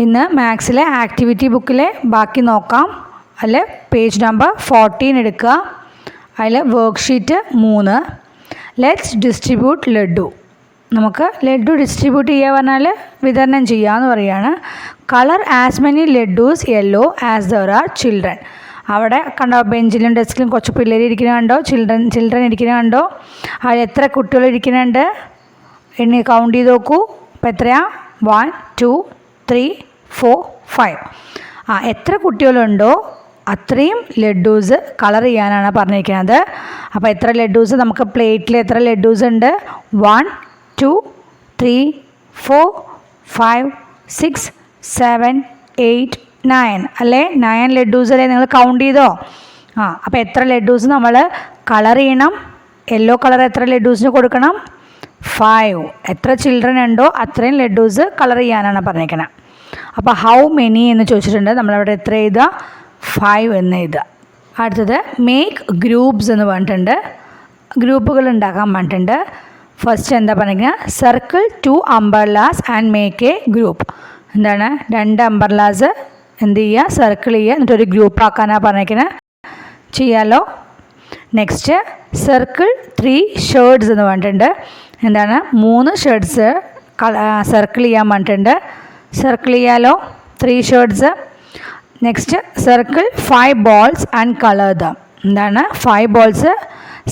ഇന്ന് മാത്സിലെ ആക്ടിവിറ്റി ബുക്കിലെ ബാക്കി നോക്കാം. അതിൽ പേജ് നമ്പർ 14 എടുക്കുക. അതിൽ വർക്ക്ഷീറ്റ് 3 ലെറ്റ്സ് ഡിസ്ട്രിബ്യൂട്ട് ലഡു. നമുക്ക് ലഡു ഡിസ്ട്രിബ്യൂട്ട് ചെയ്യുക പറഞ്ഞാൽ വിതരണം ചെയ്യാമെന്ന് പറയുകയാണ്. Colour as many laddoos yellow as there are children. അവിടെ കണ്ടോ, ബെഞ്ചിലും ഡെസ്കിലും കുറച്ച് പിള്ളേർ ഇരിക്കുന്നത് കണ്ടോ, ചിൽഡ്രൻ ഇരിക്കുന്നത് കണ്ടോ. അതിൽ എത്ര കുട്ടികൾ ഇരിക്കുന്നുണ്ട് എണ്ണി കൗണ്ട് ചെയ്ത് നോക്കൂ. അപ്പോൾ എത്രയാണ്? 1 2 3 4 5. എത്ര കുട്ടികളുണ്ടോ അത്രയും ലഡ്ഡൂസ് കളർ ചെയ്യാനാണ് പറഞ്ഞിരിക്കുന്നത്. അപ്പോൾ എത്ര ലഡ്ഡൂസ് നമുക്ക് പ്ലേറ്റിൽ എത്ര ലഡ്ഡൂസ് ഉണ്ട്? 1 2 3 4 5 6 7 8 9 അല്ലേ? 9 ലഡ്ഡൂസ് അല്ലേ? നിങ്ങൾ കൗണ്ട് ചെയ്തോ? അപ്പോൾ എത്ര ലഡ്ഡൂസ് നമ്മൾ കളർ ചെയ്യണം? യെല്ലോ കളർ എത്ര ലഡ്ഡൂസിന് കൊടുക്കണം? 5. എത്ര ചിൽഡ്രൻ ഉണ്ടോ അത്രയും ലഡ്ഡൂസ് കളർ ചെയ്യാനാണ് പറഞ്ഞിരിക്കുന്നത്. അപ്പോൾ ഹൗ മെനി എന്ന് ചോദിച്ചിട്ടുണ്ട്. നമ്മളവിടെ എത്ര എഴുതുക? 5 എന്ന് എഴുതുക. അടുത്തത് മേക്ക് ഗ്രൂപ്പ്സ് എന്ന് പറഞ്ഞിട്ടുണ്ട്. ഗ്രൂപ്പുകൾ ഉണ്ടാക്കാൻ പറഞ്ഞിട്ടുണ്ട്. ഫസ്റ്റ് എന്താ പറഞ്ഞിരിക്കുന്നത്? Circle 2 umbrellas and make a group. എന്താണ്? 2 അംബർലാസ് എന്ത് ചെയ്യുക? സർക്കിൾ ചെയ്യുക, എന്നിട്ടൊരു ഗ്രൂപ്പ് ആക്കാനാണ് പറഞ്ഞിരിക്കുന്നത്. ചെയ്യാലോ? നെക്സ്റ്റ് സർക്കിൾ 3 ഷേർട്സ് എന്ന് പറഞ്ഞിട്ടുണ്ട്. എന്താണ്? 3 ഷേർട്സ് സർക്കിൾ ചെയ്യാൻ പറഞ്ഞിട്ടുണ്ട്. സർക്കിൾ ചെയ്യാലോ? 3 shirts. Next circle 5 balls and colour dum. എന്താണ്? 5 ബോൾസ്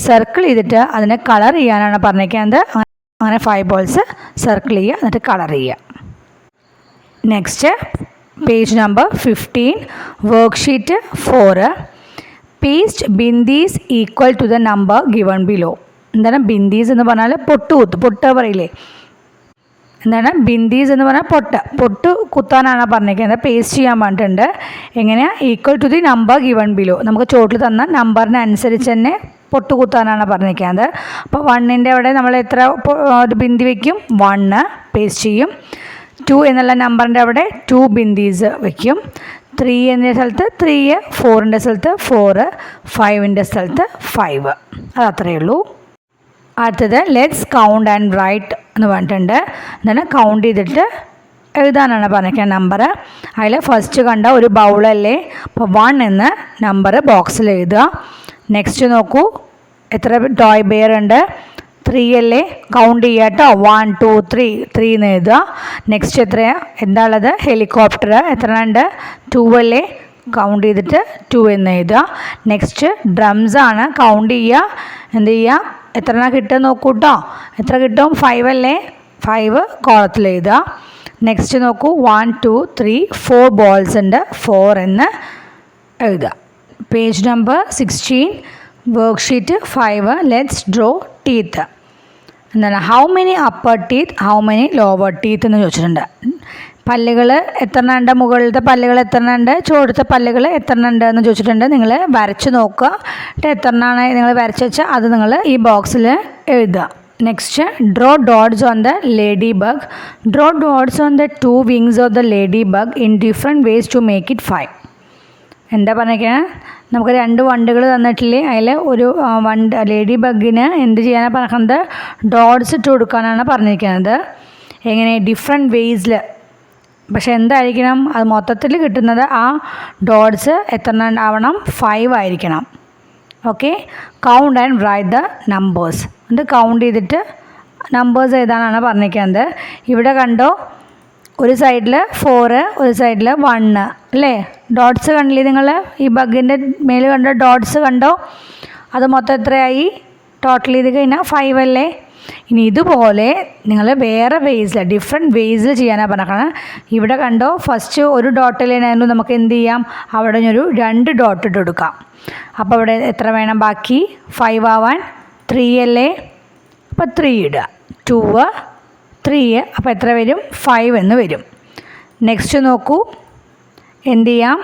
സർക്കിൾ ചെയ്തിട്ട് അതിനെ കളർ ചെയ്യാനാണ് പറഞ്ഞിരിക്കുന്നത്. അങ്ങനെ 5 ബോൾസ് സർക്കിൾ ചെയ്യുക, എന്നിട്ട് കളർ ചെയ്യുക. Next page number 15 worksheet 4 paste bindis equal to the number given below. എന്താണ് ബിന്ദീസ് എന്ന് പറഞ്ഞാൽ? പൊട്ട് പറയില്ലേ? എന്താണ് ബിന്ദീസ് എന്ന് പറഞ്ഞാൽ? പൊട്ട് കുത്താനാണ് പറഞ്ഞിരിക്കുന്നത്. പേസ്റ്റ് ചെയ്യാൻ പറഞ്ഞിട്ടുണ്ട്. എങ്ങനെയാണ്? Equal to the number given below. നമുക്ക് ചോട്ടിൽ തന്ന നമ്പറിന് അനുസരിച്ച് തന്നെ പൊട്ട് കുത്താനാണ് പറഞ്ഞിരിക്കുന്നത്. അപ്പോൾ 1ൻ്റെ അവിടെ നമ്മൾ എത്ര ബിന്ദി വയ്ക്കും? 1 പേസ്റ്റ് ചെയ്യും. 2 എന്നുള്ള നമ്പറിൻ്റെ അവിടെ 2 ബിന്ദീസ് വയ്ക്കും. 3 എന്നതിൻ്റെ സ്ഥലത്ത് 3, 4ൻ്റെ സ്ഥലത്ത് 4, 5ൻ്റെ സ്ഥലത്ത് 5. അത് അത്രയേ ഉള്ളൂ. അടുത്തത് ലെറ്റ്സ് കൗണ്ട് ആൻഡ് റൈറ്റ് എന്ന് പറഞ്ഞിട്ടുണ്ട്. എന്താണ്? കൗണ്ട് ചെയ്തിട്ട് എഴുതാനാണ് പറഞ്ഞിരിക്കുന്നത് നമ്പർ. അതിൽ ഫസ്റ്റ് കണ്ട ഒരു ബൗളല്ലേ, അപ്പോൾ 1 എന്ന നമ്പർ ബോക്സിൽ എഴുതുക. നെക്സ്റ്റ് നോക്കൂ, എത്ര ടോയ് ബെയർ ഉണ്ട്? 3 അല്ലേ? കൗണ്ട് ചെയ്യുക കേട്ടോ. 1 2 3 എന്ന് എഴുതുക. നെക്സ്റ്റ് എത്രയാണ്? എന്താ ഉള്ളത്? ഹെലികോപ്റ്റർ എത്ര ഉണ്ട്? 2 അല്ലേ? കൗണ്ട് ചെയ്തിട്ട് 2 എന്ന് എഴുതുക. നെക്സ്റ്റ് ഡ്രംസ് ആണ്. കൗണ്ട് ചെയ്യുക. എന്ത് ചെയ്യുക? എത്ര കിട്ടുക നോക്കൂ കേട്ടോ. എത്ര കിട്ടും? 5 അല്ലേ? 5 കോളത്തിൽ എഴുതുക. നെക്സ്റ്റ് നോക്കൂ, 1 2 3 4 ബോൾസ് ഉണ്ട്. 4 എന്ന് എഴുതുക. Page number 16 worksheet 5 let's draw teeth. എന്താണ്? How many upper teeth, how many lower teeth എന്ന് ചോദിച്ചിട്ടുണ്ട്. പല്ലുകൾ എത്ര ഉണ്ട്? മുകളിലത്തെ പല്ലുകൾ എത്ര ഉണ്ട്? ചുവടത്തെ പല്ലുകൾ എത്ര ഉണ്ട് എന്ന് ചോദിച്ചിട്ടുണ്ട്. നിങ്ങൾ വരച്ച് നോക്കുക. എത്ര എണ്ണമാണ് നിങ്ങൾ വരച്ച് വെച്ചാൽ അത് നിങ്ങൾ ഈ ബോക്സിൽ എഴുതുക. Next draw dots on the lady bug. Draw dots on the 2 wings of the lady bug in different ways to make it 5. എന്താ പറഞ്ഞിരിക്കുന്നത്? നമുക്ക് 2 വണ്ടുകൾ തന്നിട്ടില്ലേ? അതിൽ ഒരു ലേഡി ബഗിന് എന്ത് ചെയ്യാനാണ് പറഞ്ഞത്? ഡോട്ട്സ് ഇട്ട് കൊടുക്കാനാണ് പറഞ്ഞിരിക്കുന്നത്. എങ്ങനെ? ഡിഫറെൻറ്റ് വേസിൽ. പക്ഷെ എന്തായിരിക്കണം? അത് മൊത്തത്തിൽ കിട്ടുന്നത് ആ ഡോട്ട്സ് എത്ര ആവണം? 5 ആയിരിക്കണം. Okay. Count and write the numbers. എന്നിട്ട് കൗണ്ട് ചെയ്തിട്ട് നമ്പേഴ്സ് ഏതാണെന്നാണ് പറഞ്ഞിരിക്കുന്നത്. ഇവിടെ കണ്ടോ, ഒരു സൈഡിൽ 4, ഒരു സൈഡിൽ 1 അല്ലേ? ഡോട്ട്സ് കണ്ടില്ലേ നിങ്ങൾ? ഈ ബഗിൻ്റെ മേൽ കണ്ടോ? ഡോട്ട്സ് കണ്ടോ? അത് മൊത്തം എത്രയായി? ടോട്ടൽ ചെയ്ത് കഴിഞ്ഞാൽ 5 അല്ലേ? ഇനി ഇതുപോലെ നിങ്ങൾ വേറെ വേസിൽ, ഡിഫറെൻറ്റ് വേസിൽ ചെയ്യാനാണ് പറഞ്ഞത്. ഇവിടെ കണ്ടോ, ഫസ്റ്റ് ഒരു ഡോട്ടിലായിരുന്നു നമുക്ക് എന്ത് ചെയ്യാം? അവിടെ ഒരു 2 ഡോട്ട് ഇട്ട് കൊടുക്കാം. അപ്പോൾ ഇവിടെ എത്ര വേണം ബാക്കി? 5 ആവാൻ? 3 അല്ലേ? അപ്പോൾ 3 ഇടുക. 2 3, അപ്പോൾ എത്ര വരും? 5 എന്ന് വരും. നെക്സ്റ്റ് നോക്കൂ, എന്ത് ചെയ്യാം?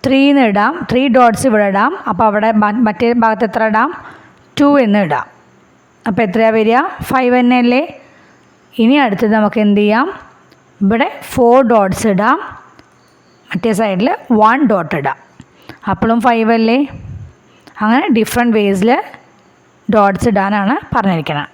3 എന്ന് ഇടാം. 3 ഡോട്ട്സ് ഇവിടെ ഇടാം. അപ്പോൾ അവിടെ മറ്റേ ഭാഗത്ത് എത്ര ഇടാം? 2 എന്ന് ഇടാം. അപ്പോൾ എത്രയാണ് വരിക? 5 തന്നെയല്ലേ? ഇനി അടുത്തത് നമുക്ക് എന്ത് ചെയ്യാം? ഇവിടെ 4 ഡോട്ട്സ് ഇടാം. മറ്റേ സൈഡിൽ 1 ഡോട്ട് ഇടാം. അപ്പോഴും 5 അല്ലേ? അങ്ങനെ ഡിഫറെൻറ്റ് വേസിൽ ഡോട്ട്സ് ഇടാനാണ് പറഞ്ഞിരിക്കുന്നത്.